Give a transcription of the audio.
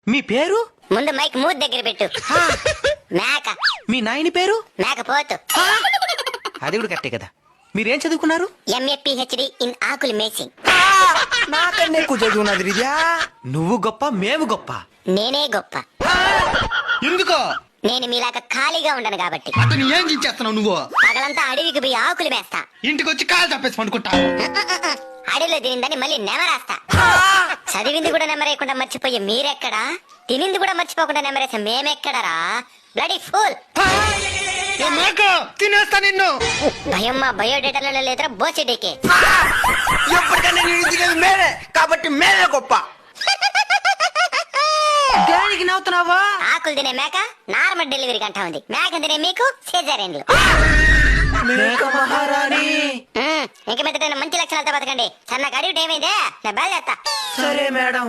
మీ పేరు? ముందు మైక్ మూతి దగ్గర పెట్టు. మేక. మీ నాయని పేరు? మేకపోతు. అది కూడా కరెక్టే కదా. మీరేం చదువుకున్నారు? MA PhD ఇన్ ఆకులు మేసింగ్. నాకన్నా ఎక్కువ చదువున్నది రిజా. నువ్వు గొప్ప, మేము గొప్ప. నేనే గొప్ప. ఎందుకో? నేను మీలాగా ఖాళీగా ఉండను కాబట్టి. అతను ఏం చేస్తున్నావు నువ్వు? పగలంతా అడవికి పోయి ఆకులు మేస్తా. ఇంటికి వచ్చి కాలు తప్పేసి పండుకుంటా. అడవిలో తినిందని మళ్ళీ నెమరేస్తా. చదివింది కూడా నెమరేయకుండా మర్చిపోయి మీరెక్కడా? తినింది కూడా మర్చిపోకుండా నెమరేసా మేమెక్కడరా? Bloody fool. తినేస్తా నిన్ను. భయం మా బయోడేటాలో లేదురా బోచెడేకే. ఎప్పటికన్నా నేను దిగేది మేమే కాబట్టి మేమే గొప్ప. దానికి నవ్వుతున్నావా? ఆకులు తినే మేక నార్మల్ డెలివరీ కంటా ఉంది. మేక తినే మీకు సిజేరియన్లు. మేక మహారాణి. ఇంక మీద మంచి లక్షణాలతో బతకండి. సన్నగా అడిగి ఏమైందే? నేను బయలుదేస్తా. సరే మేడం.